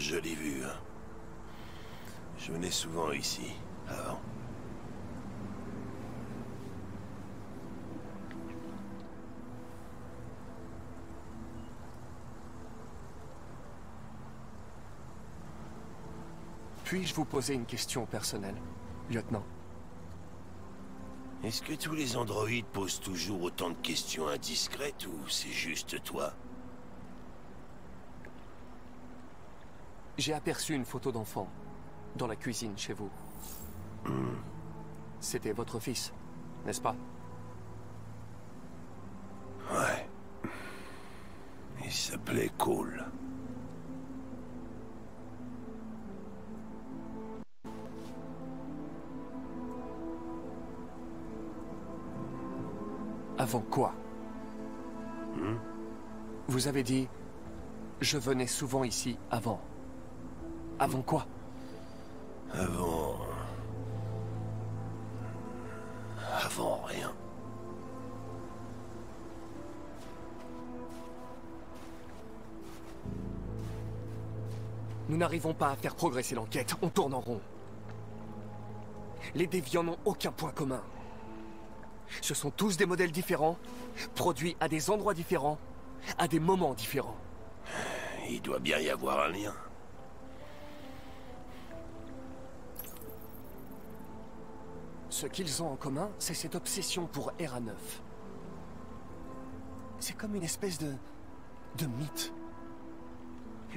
Jolie vue, hein. Je venais souvent ici, avant. Puis-je vous poser une question personnelle, lieutenant? Est-ce que tous les androïdes posent toujours autant de questions indiscrètes ou c'est juste toi? J'ai aperçu une photo d'enfant dans la cuisine chez vous. C'était votre fils, n'est-ce pas? Ouais. Il s'appelait Cole. Avant quoi? Vous avez dit... Je venais souvent ici avant. Avant quoi? Avant... Avant rien. Nous n'arrivons pas à faire progresser l'enquête, on tourne en rond. Les déviants n'ont aucun point commun. Ce sont tous des modèles différents, produits à des endroits différents, à des moments différents. Il doit bien y avoir un lien. Ce qu'ils ont en commun, c'est cette obsession pour ERA-9. C'est comme une espèce de mythe.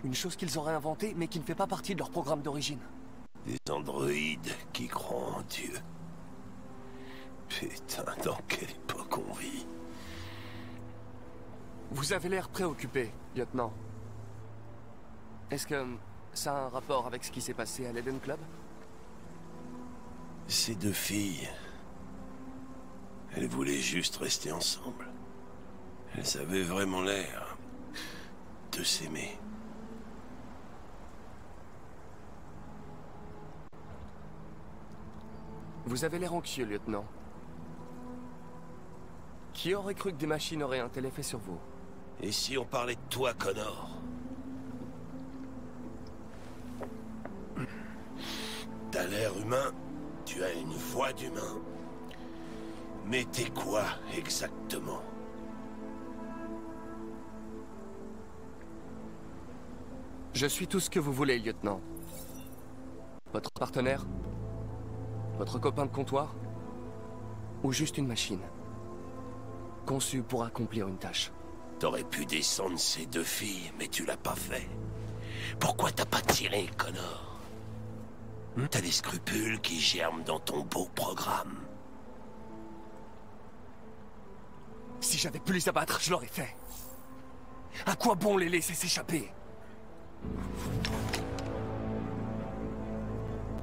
Une chose qu'ils auraient inventée, mais qui ne fait pas partie de leur programme d'origine. Des androïdes qui croient en Dieu. Putain, dans quelle époque on vit? Vous avez l'air préoccupé, lieutenant. Est-ce que ça a un rapport avec ce qui s'est passé à l'Eden Club? Ces deux filles... Elles voulaient juste rester ensemble. Elles avaient vraiment l'air... de s'aimer. Vous avez l'air anxieux, lieutenant. Qui aurait cru que des machines auraient un tel effet sur vous? Et si on parlait de toi, Connor? T'as l'air humain, tu as une voix d'humain. Mais t'es quoi, exactement? Je suis tout ce que vous voulez, lieutenant. Votre partenaire? Votre copain de comptoir? Ou juste une machine? Conçue pour accomplir une tâche. T'aurais pu descendre ces deux filles, mais tu l'as pas fait. Pourquoi t'as pas tiré, Connor? T'as des scrupules qui germent dans ton beau programme. Si j'avais pu les abattre, je l'aurais fait. À quoi bon les laisser s'échapper?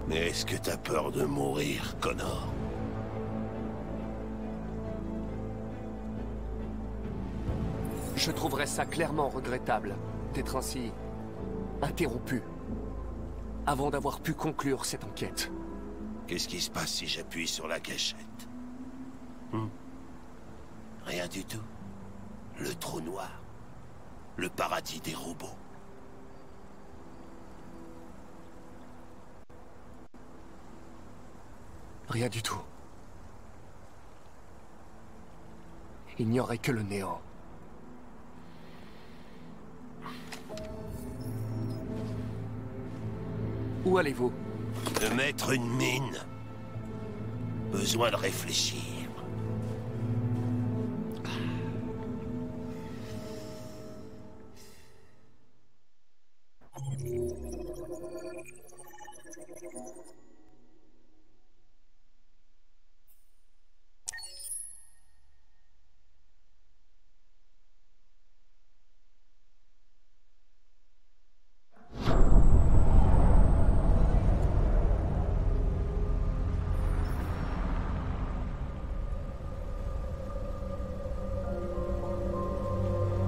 Mais est-ce que t'as peur de mourir, Connor? Je trouverais ça clairement regrettable d'être ainsi interrompu avant d'avoir pu conclure cette enquête. Qu'est-ce qui se passe si j'appuie sur la gâchette? Rien du tout. Le trou noir. Le paradis des robots. Rien du tout. Il n'y aurait que le néant. Où allez-vous? De mettre une mine. Besoin de réfléchir.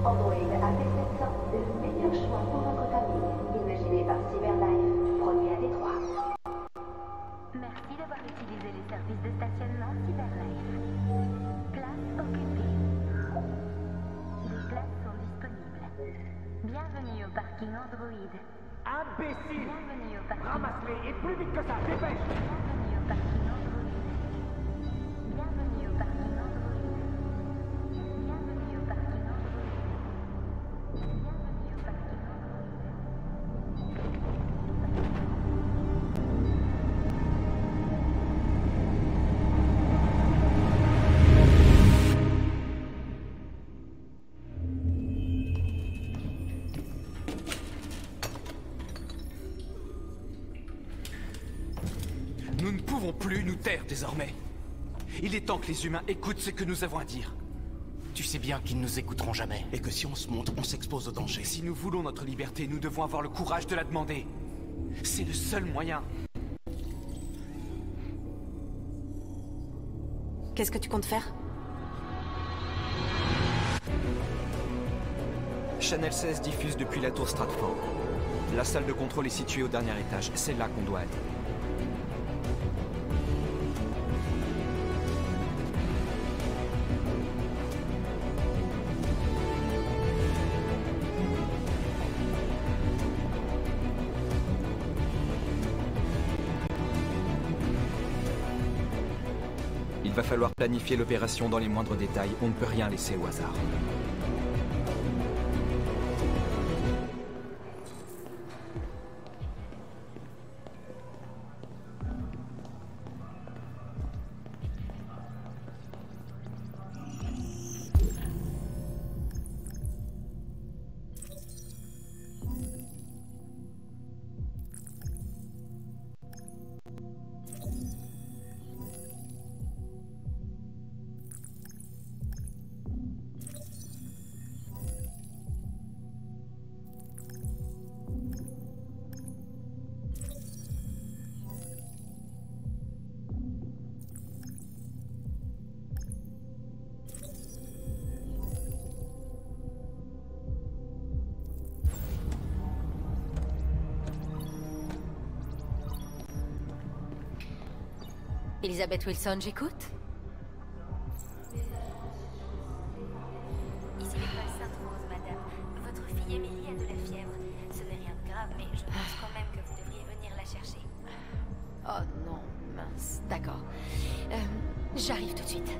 Android AP700, le meilleur choix pour votre famille. Imaginé par Cyberlife, produit à Détroit. Merci d'avoir utilisé les services de stationnement Cyberlife. Place occupée. Des places sont disponibles. Bienvenue au parking Android. Imbécile! Bienvenue au parking. Ramasse-les et plus vite que ça, dépêche! Bienvenue au parking Android. Bienvenue au parking Android. Bienvenue au parking Android. Bienvenue au parking Nous ne pouvons plus nous taire désormais. Il est temps que les humains écoutent ce que nous avons à dire. Tu sais bien qu'ils ne nous écouteront jamais. Et que si on se montre, on s'expose au danger. Si nous voulons notre liberté, nous devons avoir le courage de la demander. C'est le seul moyen. Qu'est-ce que tu comptes faire? Channel 16 diffuse depuis la tour Stratford. La salle de contrôle est située au dernier étage. C'est là qu'on doit être. Il va falloir planifier l'opération dans les moindres détails. On ne peut rien laisser au hasard. Elizabeth Wilson, j'écoute. Ici l'école Sainte-Rose, madame. Votre fille Émilie a de la fièvre. Ce n'est rien de grave, mais je pense quand même que vous devriez venir la chercher. Oh non, mince. D'accord. J'arrive tout de suite.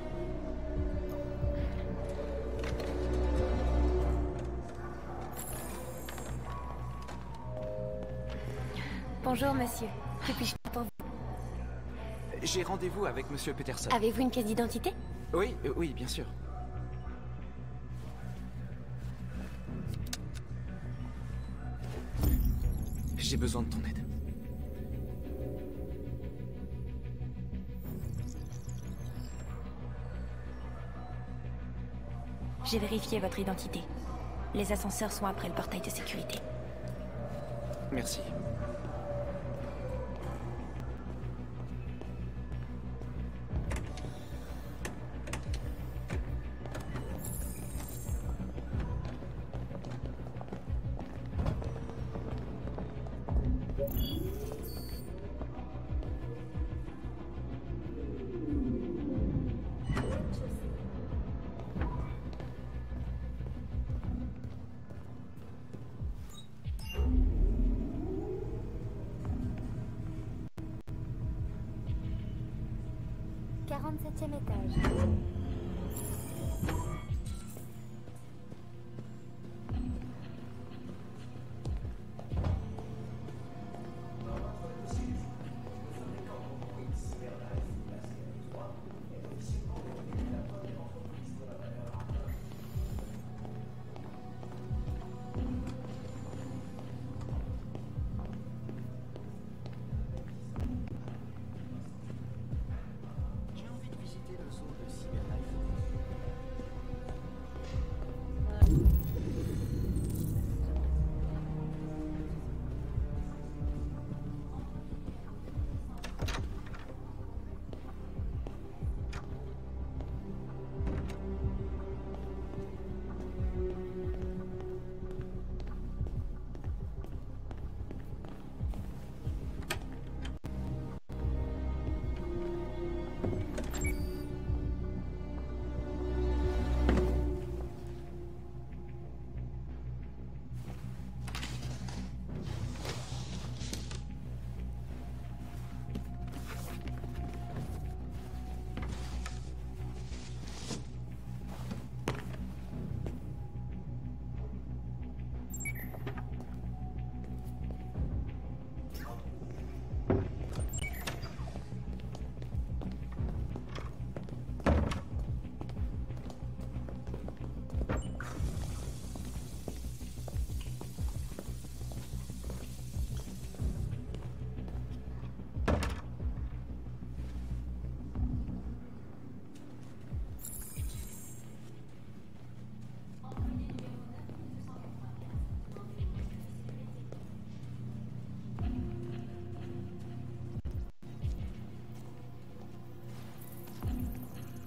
Bonjour, monsieur. Que puis-je faire pour vous? J'ai rendez-vous avec Monsieur Peterson. Avez-vous une pièce d'identité? Oui, oui, bien sûr. J'ai besoin de ton aide. J'ai vérifié votre identité. Les ascenseurs sont après le portail de sécurité. Merci. Quarante-septième étage.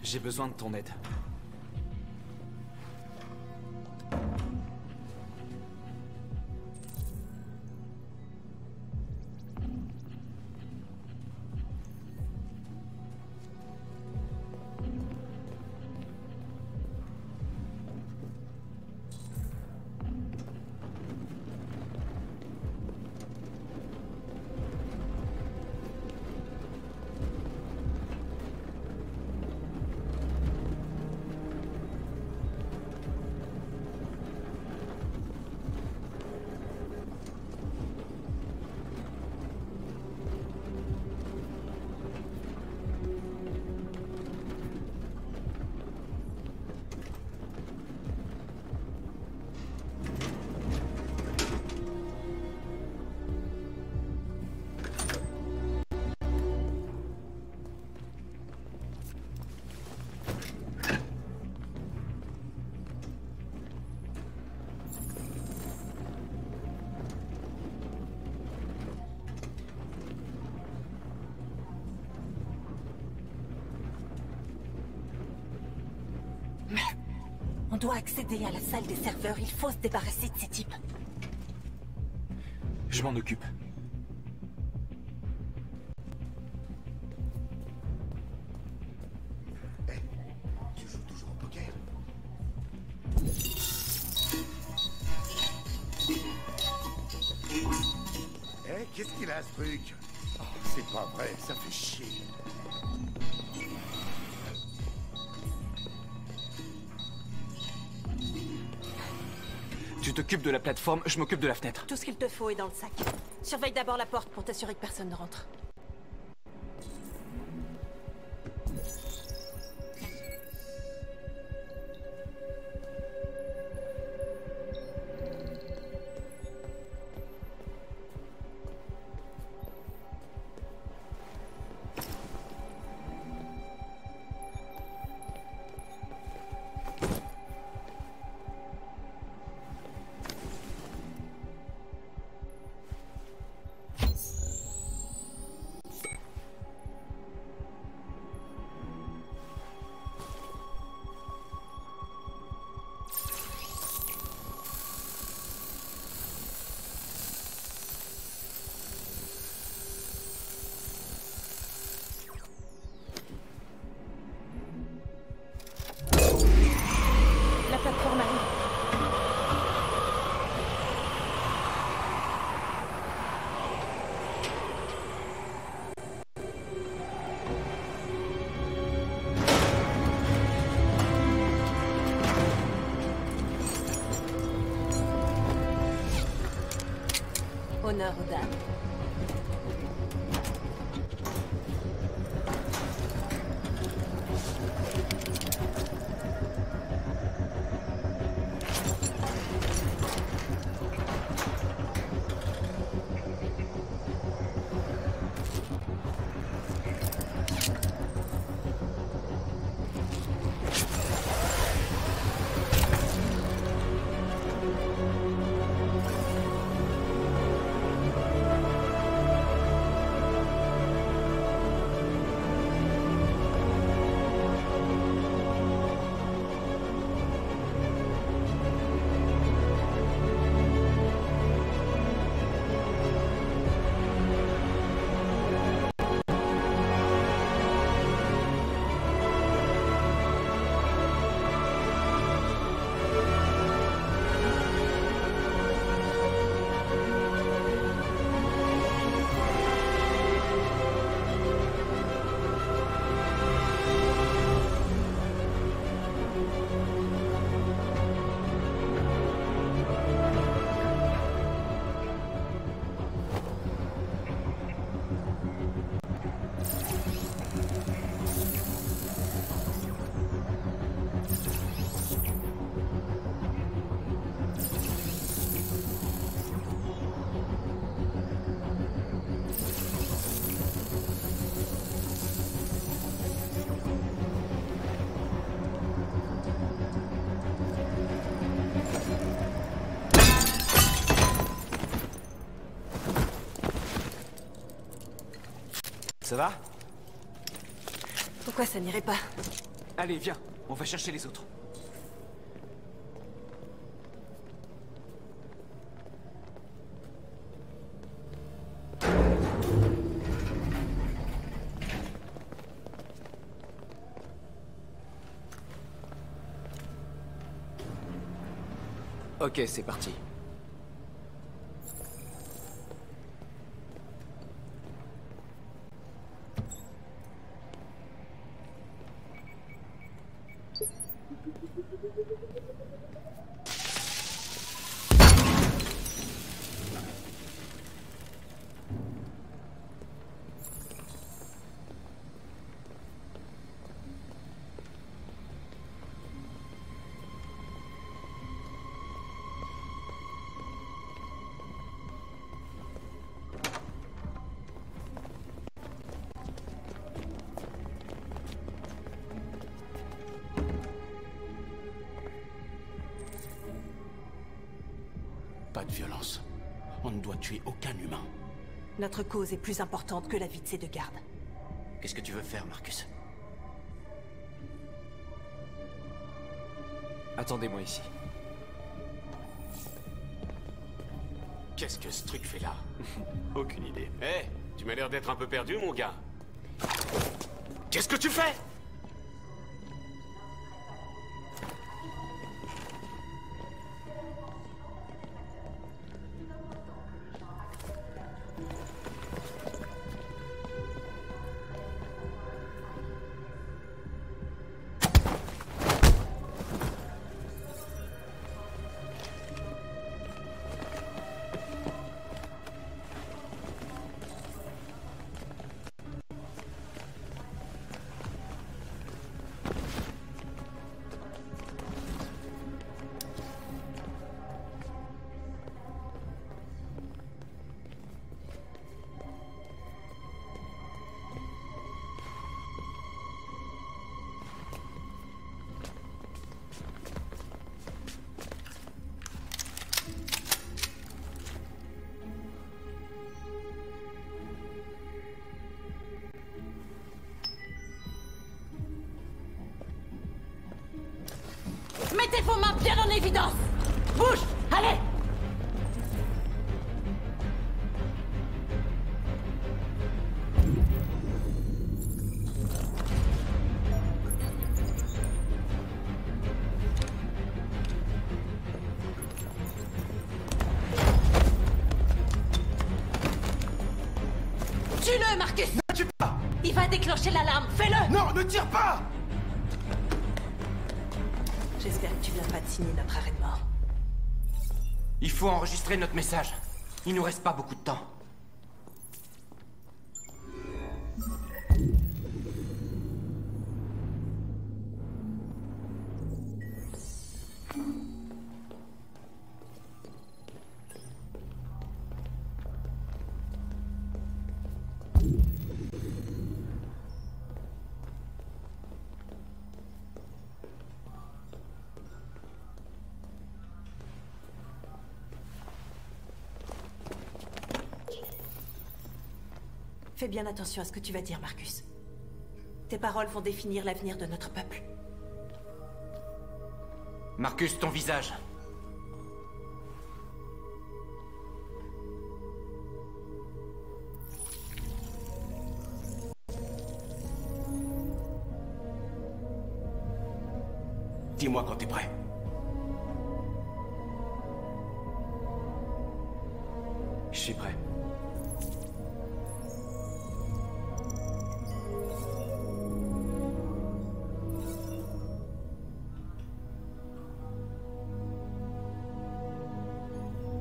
J'ai besoin de ton aide. On doit accéder à la salle des serveurs. Il faut se débarrasser de ces types. Je m'en occupe. Hey, tu joues toujours au poker? Hey, qu'est-ce qu'il a ce truc? Oh, c'est pas vrai, ça fait chier. Tu t'occupes de la plateforme, je m'occupe de la fenêtre. Tout ce qu'il te faut est dans le sac. Surveille d'abord la porte pour t'assurer que personne ne rentre. La plateforme arrive. Honneur aux dames. Ça va? Pourquoi ça n'irait pas? Allez, viens, on va chercher les autres. Ok, c'est parti. Pas de violence. On ne doit tuer aucun humain. Notre cause est plus importante que la vie de ces 2 gardes. Qu'est-ce que tu veux faire, Marcus? Attendez-moi ici. Qu'est-ce que ce truc fait là? Aucune idée. Hé, tu m'as l'air d'être un peu perdu, mon gars. Qu'est-ce que tu fais? Mettez vos mains bien en évidence! Bouge! Allez! Tue-le, Marcus! Ne tue pas! Il va déclencher l'alarme, fais-le! Non, ne tire pas! J'espère que tu viens pas de signer notre arrêt de mort. Il faut enregistrer notre message. Il nous reste pas beaucoup de temps. Fais bien attention à ce que tu vas dire, Marcus. Tes paroles vont définir l'avenir de notre peuple. Marcus, ton visage. Dis-moi quand t'es prêt. Je suis prêt.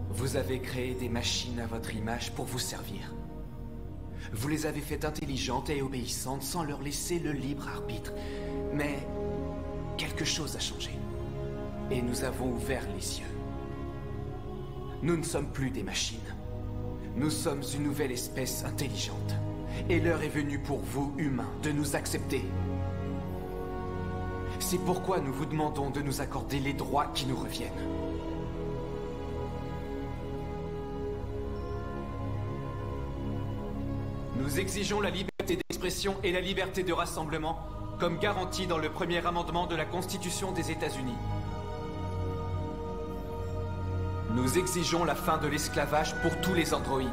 Vous avez créé des machines à votre image pour vous servir. Vous les avez faites intelligentes et obéissantes sans leur laisser le libre arbitre. Mais quelque chose a changé. Et nous avons ouvert les yeux. Nous ne sommes plus des machines. Nous sommes une nouvelle espèce intelligente. Et l'heure est venue pour vous, humains, de nous accepter. C'est pourquoi nous vous demandons de nous accorder les droits qui nous reviennent. Nous exigeons la liberté d'expression et la liberté de rassemblement, comme garanti dans le premier amendement de la Constitution des États-Unis. Nous exigeons la fin de l'esclavage pour tous les androïdes.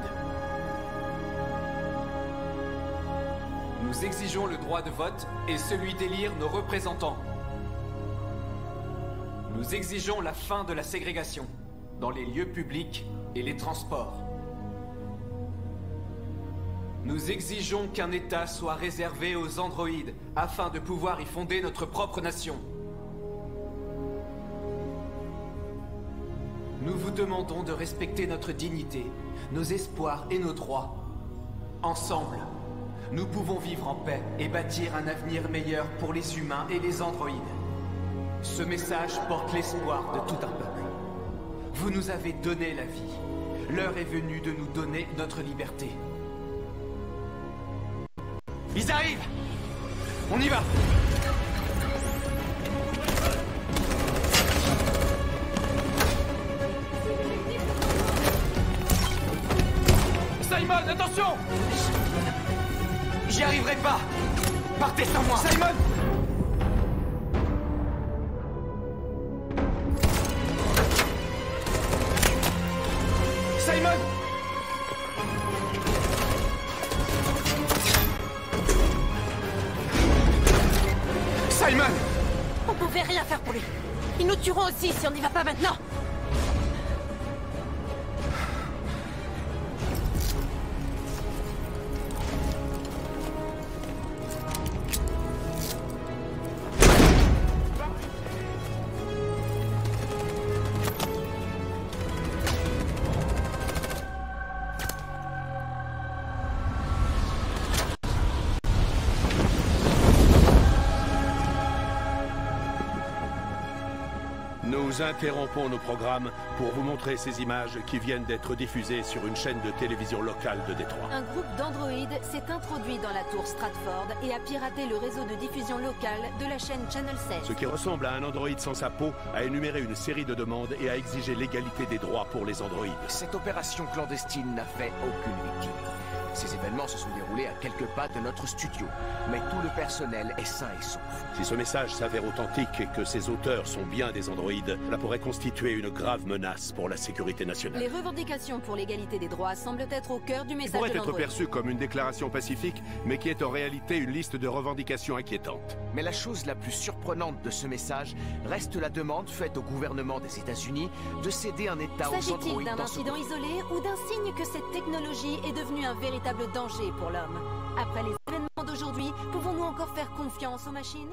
Nous exigeons le droit de vote et celui d'élire nos représentants. Nous exigeons la fin de la ségrégation dans les lieux publics et les transports. Nous exigeons qu'un État soit réservé aux androïdes afin de pouvoir y fonder notre propre nation. Nous vous demandons de respecter notre dignité, nos espoirs et nos droits. Ensemble, nous pouvons vivre en paix et bâtir un avenir meilleur pour les humains et les androïdes. Ce message porte l'espoir de tout un peuple. Vous nous avez donné la vie. L'heure est venue de nous donner notre liberté. Ils arrivent! On y va! Simon, attention! J'y arriverai pas! Partez sans moi! Simon! Simon! Simon! On pouvait rien faire pour lui. Ils nous tueront aussi si on n'y va pas maintenant. Nous interrompons nos programmes pour vous montrer ces images qui viennent d'être diffusées sur une chaîne de télévision locale de Détroit. Un groupe d'androïdes s'est introduit dans la tour Stratford et a piraté le réseau de diffusion locale de la chaîne Channel 16. Ce qui ressemble à un androïde sans sa peau a énuméré une série de demandes et a exigé l'égalité des droits pour les androïdes. Cette opération clandestine n'a fait aucune victime. Ces événements se sont déroulés à quelques pas de notre studio, mais tout le personnel est sain et sauf. Si ce message s'avère authentique et que ses auteurs sont bien des androïdes, cela pourrait constituer une grave menace pour la sécurité nationale. Les revendications pour l'égalité des droits semblent être au cœur du message de pourrait être l'androïde. perçu comme une déclaration pacifique, mais qui est en réalité une liste de revendications inquiétantes. Mais la chose la plus surprenante de ce message reste la demande faite au gouvernement des États-Unis de céder un État aux S'agit-il androïdes d'un dans ce incident isolé ou d'un signe que cette technologie est devenue un véritable danger pour l'homme? Après les événements d'aujourd'hui, pouvons-nous encore faire confiance aux machines?